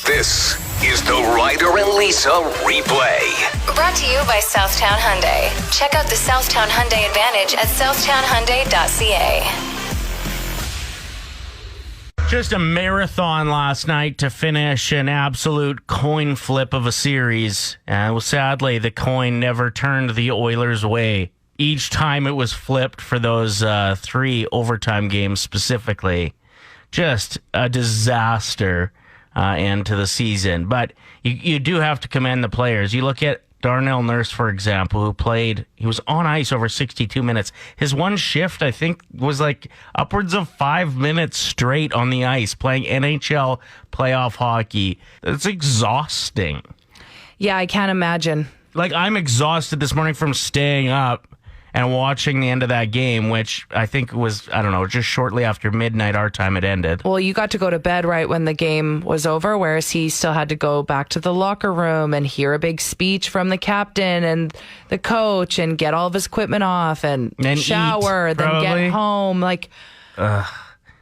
This is the Ryder and Lisa replay. Brought to you by Southtown Hyundai. Check out the Southtown Hyundai Advantage at southtownhyundai.ca. Just a marathon last night to finish an absolute coin flip of a series. Well, sadly, the coin never turned the Oilers' way. Each time it was flipped for those 3 overtime games specifically. Just a disaster end to the season. But you do have to commend the players. You look at Darnell Nurse, for example, he was on ice over 62 minutes. His one shift, I think, was like upwards of 5 minutes straight on the ice playing NHL playoff hockey. It's exhausting. Yeah, I can't imagine. Like, I'm exhausted this morning from staying up and watching the end of that game, which I think was, I don't know, just shortly after midnight our time it ended. Well, you got to go to bed right when the game was over, whereas he still had to go back to the locker room and hear a big speech from the captain and the coach and get all of his equipment off and shower, eat, then get home. Like,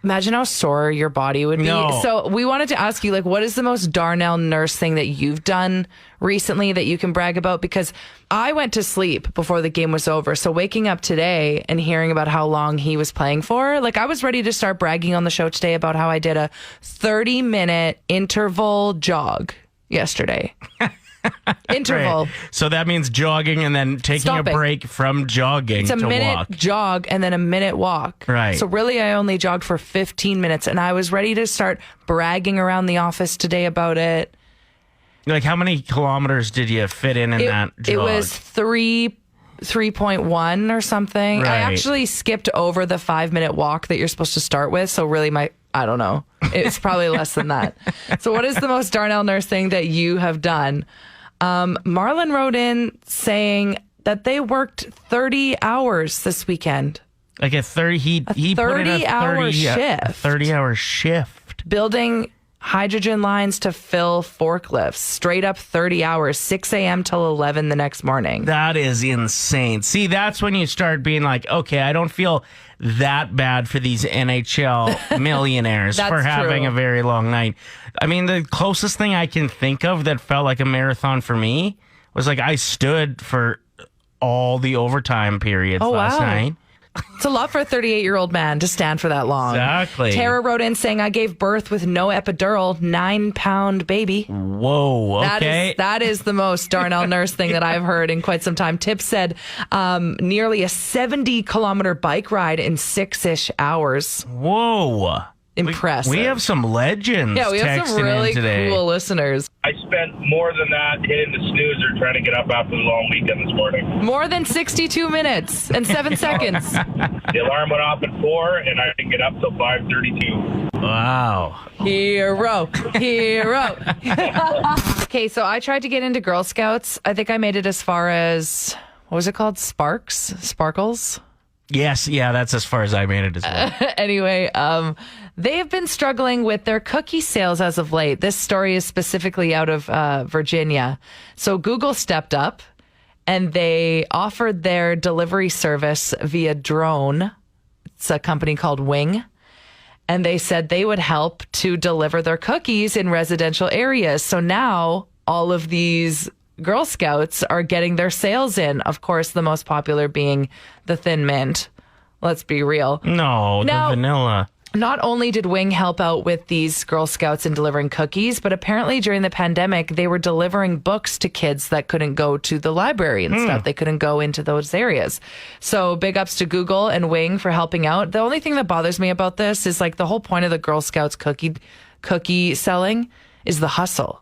imagine how sore your body would be. No. So we wanted to ask you, like, what is the most Darnell Nurse thing that you've done recently that you can brag about? Because I went to sleep before the game was over. So waking up today and hearing about how long he was playing for, like, I was ready to start bragging on the show today about how I did a 30-minute interval jog yesterday. Interval. Right. So that means jogging and then taking a break from jogging to walk. It's a minute jog and then a minute walk. Right. So really, I only jogged for 15 minutes, and I was ready to start bragging around the office today about it. Like, how many kilometers did you fit in that jog? It was 3.1 or something. Right. I actually skipped over the 5-minute walk that you're supposed to start with. So really, I don't know. It's probably less than that. So what is the most Darnell Nurse thing that you have done? Marlon wrote in saying that they worked 30 hours this weekend. Like he put in a 30-hour shift. 30-hour shift. Building hydrogen lines to fill forklifts. Straight up 30 hours, 6 a.m. till 11 the next morning. That is insane. See, that's when you start being like, okay, I don't feel that bad for these NHL millionaires for having a very long night. I mean, the closest thing I can think of that felt like a marathon for me was like I stood for all the overtime periods last night. It's a lot for a 38-year-old man to stand for that long. Exactly. Tara wrote in saying, I gave birth with no epidural, 9-pound baby. Whoa, okay. That is the most Darnell Nurse thing that I've heard in quite some time. Tip said nearly a 70-kilometer bike ride in 6-ish hours. Whoa. Impressive. We have some legends. Yeah, we have some really cool listeners. I spent more than that hitting the snoozer trying to get up after the long weekend this morning. More than 62 minutes and 7 seconds. The alarm went off at 4, and I didn't get up till 5:32. Wow. Hero. Okay, so I tried to get into Girl Scouts. I think I made it as far as, what was it called? Sparkles? Yes, yeah, that's as far as I made it as well. Anyway, they have been struggling with their cookie sales as of late. This story is specifically out of Virginia. So Google stepped up and they offered their delivery service via drone. It's a company called Wing. And they said they would help to deliver their cookies in residential areas. So now all of these Girl Scouts are getting their sales in. Of course, the most popular being the Thin Mint. Let's be real. No, the vanilla. Not only did Wing help out with these Girl Scouts in delivering cookies, but apparently during the pandemic, they were delivering books to kids that couldn't go to the library and stuff. They couldn't go into those areas. So big ups to Google and Wing for helping out. The only thing that bothers me about this is like the whole point of the Girl Scouts cookie selling is the hustle.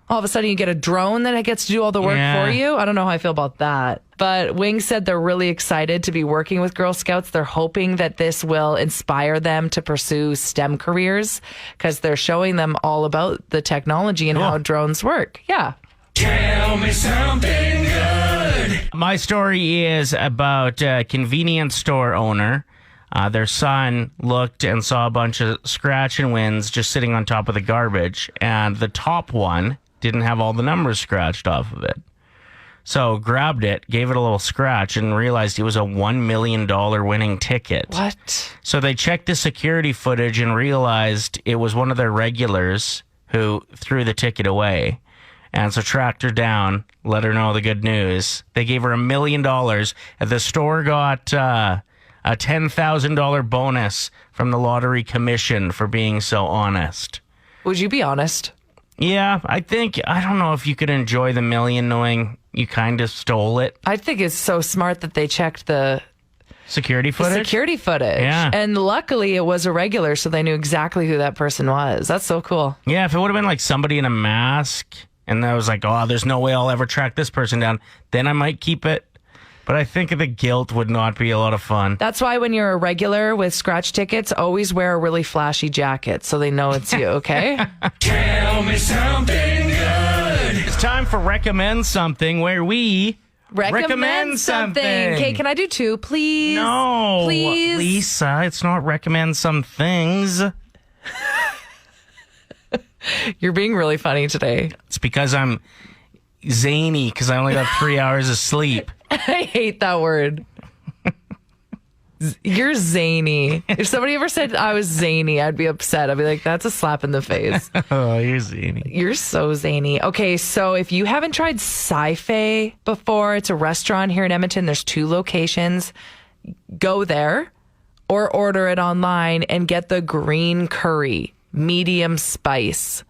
All of a sudden you get a drone that gets to do all the work for you. I don't know how I feel about that. But Wing said they're really excited to be working with Girl Scouts. They're hoping that this will inspire them to pursue STEM careers because they're showing them all about the technology and how drones work. Yeah. Tell me something good. My story is about a convenience store owner. Their son looked and saw a bunch of scratch and wins just sitting on top of the garbage. And the top one didn't have all the numbers scratched off of it. So grabbed it, gave it a little scratch, and realized it was a $1 million winning ticket. What? So they checked the security footage and realized it was one of their regulars who threw the ticket away. And so tracked her down, let her know the good news. They gave her $1 million. And the store got a $10,000 bonus from the lottery commission for being so honest. Would you be honest? Yeah, I don't know if you could enjoy the $1 million knowing you kind of stole it. I think it's so smart that they checked the Security footage? security footage. Yeah. And luckily it was a regular, so they knew exactly who that person was. That's so cool. Yeah, if it would have been like somebody in a mask and I was like, oh, there's no way I'll ever track this person down, then I might keep it. But I think the guilt would not be a lot of fun. That's why when you're a regular with scratch tickets, always wear a really flashy jacket so they know it's you, okay? Tell me something good. It's time for Recommend Something, where we Recommend something. Okay, can I do two, please? No. Please? Lisa, it's not recommend some things. You're being really funny today. It's because I'm zany because I only got 3 hours of sleep. I hate that word. You're zany. If somebody ever said I was zany, I'd be upset. I'd be like, that's a slap in the face. Oh, you're zany. You're so zany. Okay, so if you haven't tried Sci-Fi before, it's a restaurant here in Edmonton. There's 2 locations. Go there or order it online and get the green curry, medium spice.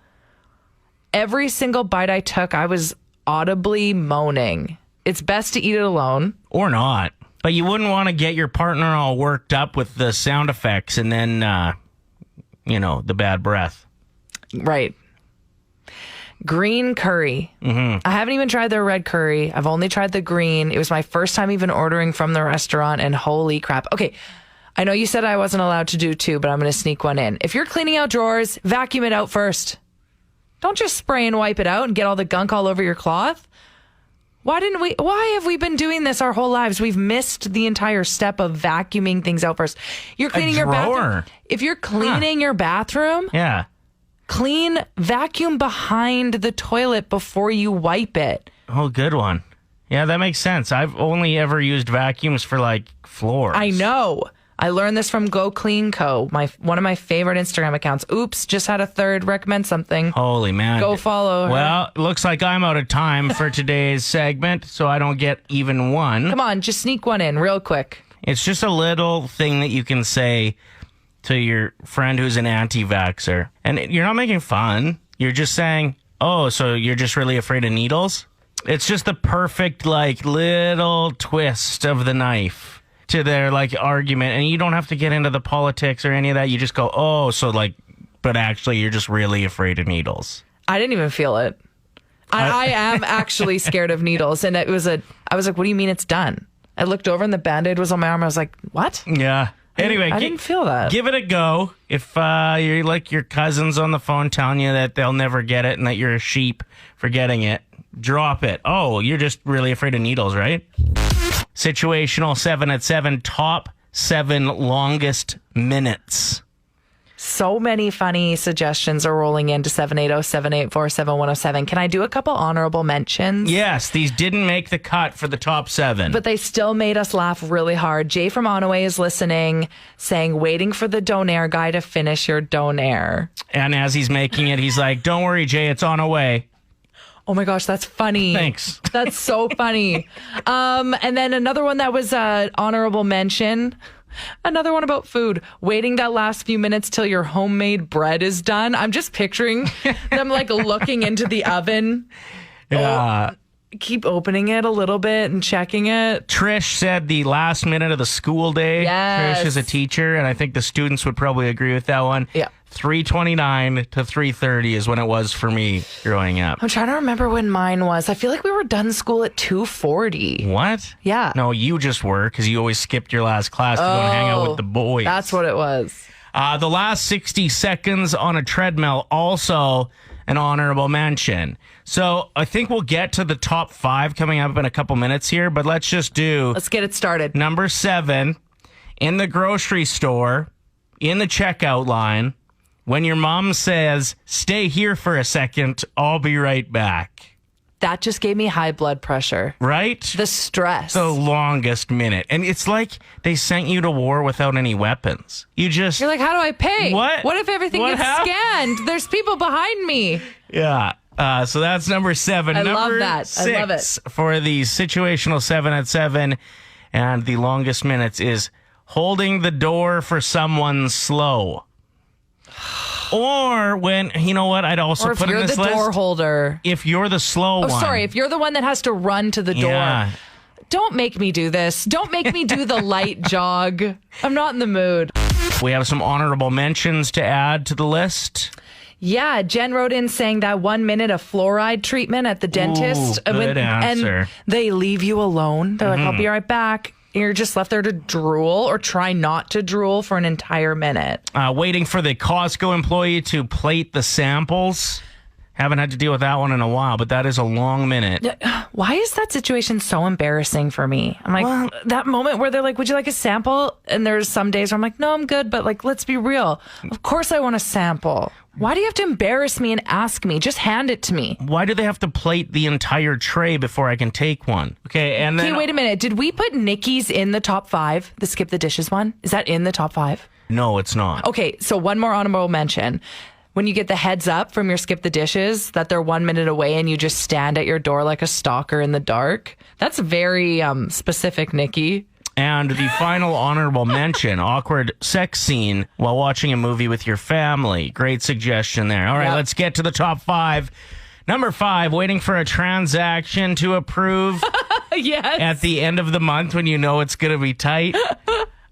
Every single bite I took, I was audibly moaning. It's best to eat it alone. Or not. But you wouldn't want to get your partner all worked up with the sound effects and then, the bad breath. Right. Green curry. Mm-hmm. I haven't even tried their red curry. I've only tried the green. It was my first time even ordering from the restaurant, and holy crap. Okay, I know you said I wasn't allowed to do 2, but I'm going to sneak one in. If you're cleaning out drawers, vacuum it out first. Don't just spray and wipe it out and get all the gunk all over your cloth. Why have we been doing this our whole lives? We've missed the entire step of vacuuming things out first. You're cleaning your bathroom. If you're cleaning your bathroom, Yeah. vacuum behind the toilet before you wipe it. Oh, good one. Yeah, that makes sense. I've only ever used vacuums for like floors. I know. I learned this from Go Clean Co., one of my favorite Instagram accounts. Oops, just had a third. Recommend something. Holy man. Go follow her. Well, looks like I'm out of time for today's segment, so I don't get even one. Come on, just sneak one in real quick. It's just a little thing that you can say to your friend who's an anti-vaxxer. And you're not making fun. You're just saying, oh, so you're just really afraid of needles? It's just the perfect, little twist of the knife to their argument, and you don't have to get into the politics or any of that. You just go, oh, so but actually you're just really afraid of needles. I didn't even feel it. I am actually scared of needles, and I was like, what do you mean it's done? I looked over and the Band-Aid was on my arm. I was like, what? Yeah. Anyway, I didn't feel that. Give it a go. If you're like your cousins on the phone telling you that they'll never get it and that you're a sheep for getting it, drop it. Oh, you're just really afraid of needles, right? Situational 7 at 7, top 7 longest minutes. So many funny suggestions are rolling into 780-784-7107. Can I do a couple honorable mentions? Yes, these didn't make the cut for the top 7. But they still made us laugh really hard. Jay from Onaway is listening, saying, waiting for the Donair guy to finish your Donair. And as he's making it, he's like, don't worry, Jay, it's on away. Oh my gosh, that's funny. Thanks. That's so funny. And then another one that was honorable mention. Another one about food. Waiting that last few minutes till your homemade bread is done. I'm just picturing them looking into the oven. Yeah. Keep opening it a little bit and checking it. Trish said the last minute of the school day. Yes. Trish is a teacher, and I think the students would probably agree with that one. Yeah. 3:29 to 3:30 is when it was for me growing up. I'm trying to remember when mine was. I feel like we were done school at 2:40. What? Yeah. No, you just were, because you always skipped your last class to go and hang out with the boys. That's what it was. The last 60 seconds on a treadmill, also an honorable mention. So I think we'll get to the top 5 coming up in a couple minutes here, but let's get it started. Number 7, in the grocery store, in the checkout line, when your mom says, stay here for a second, I'll be right back. That just gave me high blood pressure. Right? The stress. The longest minute. And it's like they sent you to war without any weapons. You're like, how do I pay? What if everything gets scanned? There's people behind me. Yeah. So that's number 7. I number love that. 6 I love it. for the situational 7 at 7. And the longest minutes is holding the door for someone slow. Or when, you know what, I'd also put in this list. Or if you're the door holder. If you're the slow one. Oh, sorry. If you're the one that has to run to the door. Yeah. Don't make me do this. Don't make me do the light jog. I'm not in the mood. We have some honorable mentions to add to the list. Yeah, Jen wrote in saying that 1 minute of fluoride treatment at the dentist. Ooh, good answer. And they leave you alone. They're like, I'll be right back. You're just left there to drool or try not to drool for an entire minute. Waiting for the Costco employee to plate the samples. Haven't had to deal with that one in a while, but that is a long minute. Why is that situation so embarrassing for me? I'm like, that moment where they're like, would you like a sample? And there's some days where I'm like, no, I'm good. But like, let's be real. Of course I want a sample. Why do you have to embarrass me and ask me? Just hand it to me. Why do they have to plate the entire tray before I can take one? Okay, and then... Okay, wait a minute. Did we put Nikki's in the top 5? The skip the dishes one? Is that in the top 5? No, it's not. Okay, so one more honorable mention. When you get the heads up from your skip the dishes that they're 1 minute away and you just stand at your door like a stalker in the dark. That's very specific, Nikki. And the final honorable mention, awkward sex scene while watching a movie with your family. Great suggestion there. All right, Let's get to the top 5. Number 5, waiting for a transaction to approve. Yes. At the end of the month when you know it's going to be tight.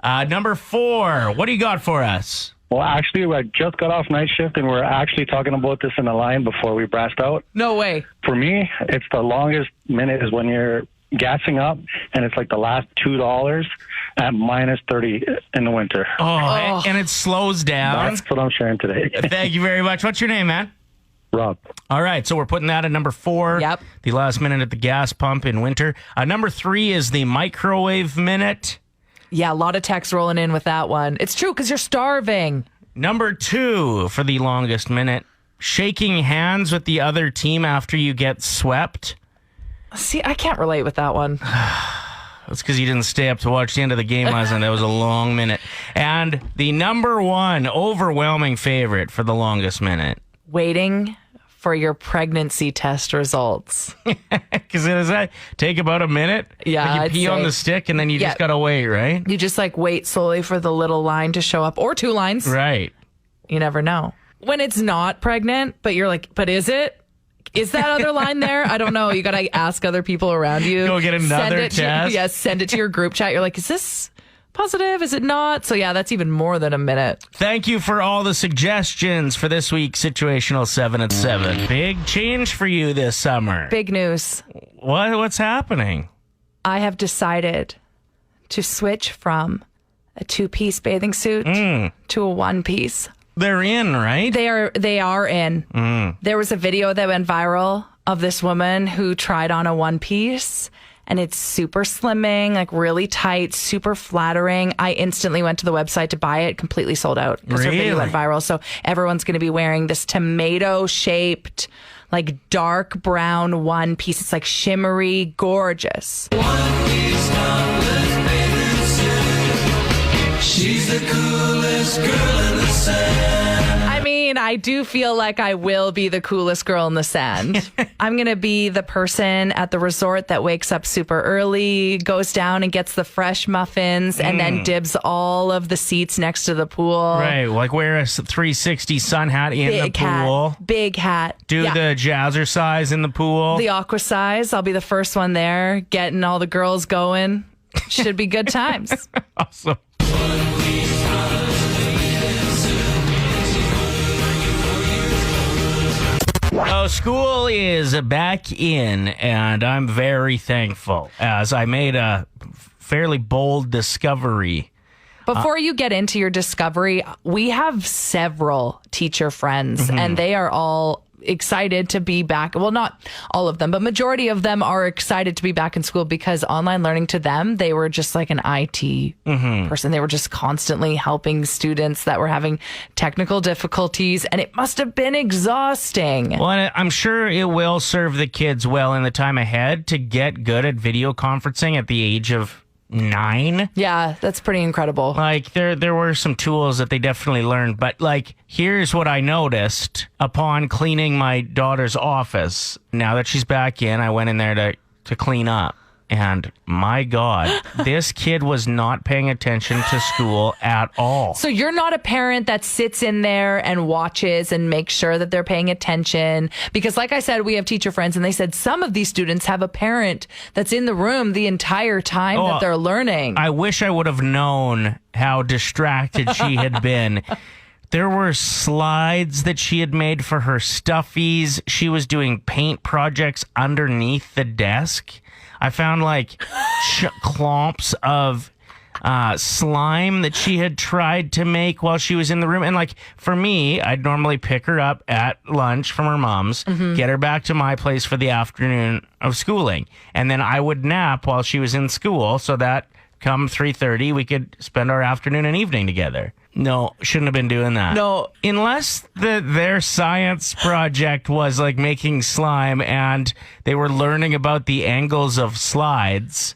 Number 4, what do you got for us? Well, actually, I just got off night shift, and we're actually talking about this in the line before we brassed out. No way. For me, it's the longest minute is when you're gassing up, and it's like the last $2 at minus 30 in the winter. And it slows down. That's what I'm sharing today. Thank you very much. What's your name, man? Rob. All right, so we're putting that at number 4. Yep. The last minute at the gas pump in winter. Number 3 is the microwave minute. Yeah, a lot of texts rolling in with that one. It's true because you're starving. Number 2 for the longest minute, shaking hands with the other team after you get swept. See, I can't relate with that one. That's because you didn't stay up to watch the end of the game last night. That was a long minute. And the number 1 overwhelming favorite for the longest minute. Waiting for your pregnancy test results. Because does that take about a minute? Yeah, like you I'd pee on say. the stick and then you just got to wait, right? You just like wait slowly for the little line to show up or 2 lines. Right. You never know. When it's not pregnant, but you're like, but is it? Is that other line there? I don't know. You got to ask other people around you. Go get another test. Yes, send it to your group chat. You're like, is this positive? Is it not? So yeah, that's even more than a minute. Thank you for all the suggestions for this week's Situational 7 at 7. Big change for you this summer. Big news. What's happening? I have decided to switch from a 2-piece bathing suit to a 1-piece. They're in, right? They are in. There was a video that went viral of this woman who tried on a 1-piece. And it's super slimming, like really tight, super flattering. I instantly went to the website to buy it, completely sold out because her video went viral. So everyone's going to be wearing this tomato-shaped, like dark brown 1-piece. It's like shimmery, gorgeous. 1-piece topless bathing suit. She's the coolest girl in the sand. I mean, I do feel like I will be the coolest girl in the sand. I'm going to be the person at the resort that wakes up super early, goes down and gets the fresh muffins, and then dibs all of the seats next to the pool. Right, like wear a 360 sun hat in the pool. Big hat. Do the jazzercise in the pool. The aqua size. I'll be the first one there, getting all the girls going. Should be good times. Awesome. Oh, school is back in, and I'm very thankful as I made a fairly bold discovery. Before you get into your discovery, we have several teacher friends, and they are all excited to be back. Well, not all of them, but majority of them are excited to be back in school because online learning to them, they were just like an IT person. They were just constantly helping students that were having technical difficulties, and it must have been exhausting. Well, and I'm sure it will serve the kids well in the time ahead to get good at video conferencing at the age of 9. Yeah, that's pretty incredible. Like there were some tools that they definitely learned, but like here's what I noticed upon cleaning my daughter's office. Now that she's back in, I went in there to clean up. And my God, this kid was not paying attention to school at all. So you're not a parent that sits in there and watches and makes sure that they're paying attention. Because like I said, we have teacher friends and they said some of these students have a parent that's in the room the entire time that they're learning. I wish I would have known how distracted she had been. There were slides that she had made for her stuffies. She was doing paint projects underneath the desk. I found like clumps of slime that she had tried to make while she was in the room. And like for me, I'd normally pick her up at lunch from her mom's, get her back to my place for the afternoon of schooling. And then I would nap while she was in school so that come 3:30, we could spend our afternoon and evening together. No, shouldn't have been doing that. No. Unless their science project was like making slime and they were learning about the angles of slides,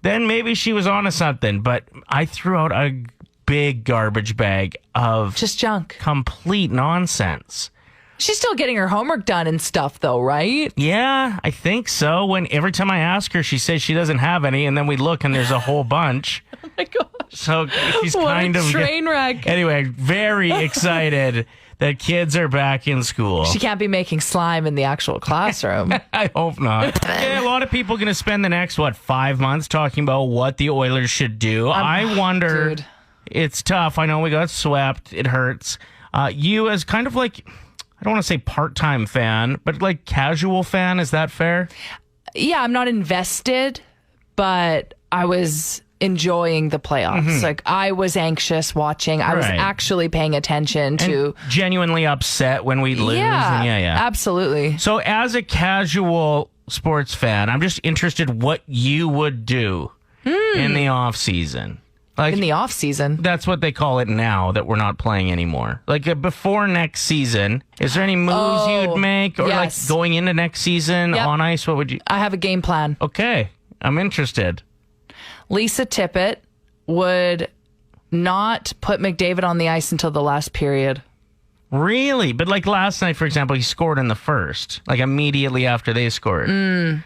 then maybe she was onto something. But I threw out a big garbage bag of just junk. Complete nonsense. She's still getting her homework done and stuff, though, right? Yeah, I think so. Every time I ask her, she says she doesn't have any, and then we look and there's a whole bunch. Oh my gosh! So she's what kind a of train wreck. Anyway, very excited that kids are back in school. She can't be making slime in the actual classroom. I hope not. Yeah, a lot of people are going to spend the next 5 months talking about what the Oilers should do. I wonder. Dude. It's tough. I know we got swept. It hurts. You as kind of like, I don't want to say part-time fan, but like casual fan, is that fair? Yeah, I'm not invested, but I was enjoying the playoffs. Like I was anxious watching. I was actually paying attention to. And genuinely upset when we lose. Yeah, And absolutely. So as a casual sports fan, I'm just interested what you would do in the off season. Like, in the off season. That's what they call it now that we're not playing anymore. Like before next season, is there any moves you'd make? Or like going into next season on ice, what would you? I have a game plan. Okay, I'm interested. Lisa Tippett would not put McDavid on the ice until the last period. Really? But like last night, for example, he scored in the first, like immediately after they scored.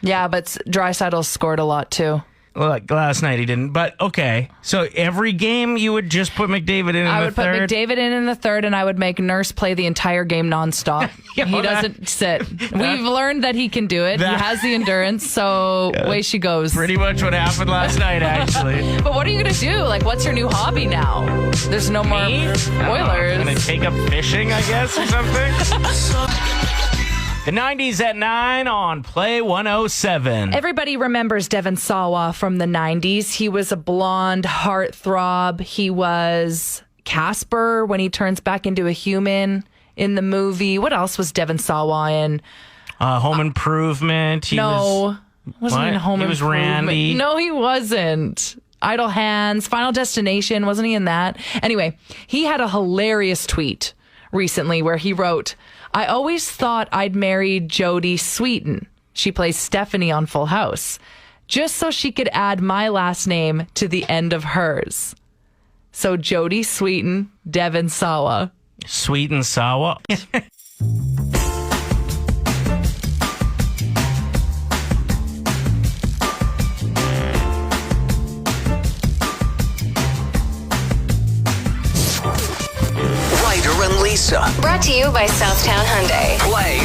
Yeah, but Draisaitl scored a lot too. Well, like last night he didn't, but okay. So every game you would just put McDavid in the third? I would put McDavid in the third, and I would make Nurse play the entire game nonstop. He doesn't sit. We've learned that he can do it. He has the endurance, so away she goes. Pretty much what happened last night, actually. But what are you going to do? Like, what's your new hobby now? There's no more Oilers. I'm going to take up fishing, I guess, or something. The 90s at 9 on Play 107. Everybody remembers Devon Sawa from the 90s. He was a blonde heartthrob. He was Casper when he turns back into a human in the movie. What else was Devon Sawa in? Home Improvement. Wasn't he in Home Improvement? He was Randy. No, he wasn't. Idle Hands, Final Destination. Wasn't he in that? Anyway, he had a hilarious tweet recently where he wrote, I always thought I'd marry Jodie Sweetin. She plays Stephanie on Full House, just so she could add my last name to the end of hers. So Jodie Sweetin, Devon Sawa. Sweet and Sawa. Ryder and Lisa. Brought to you by Southtown Hyundai. Play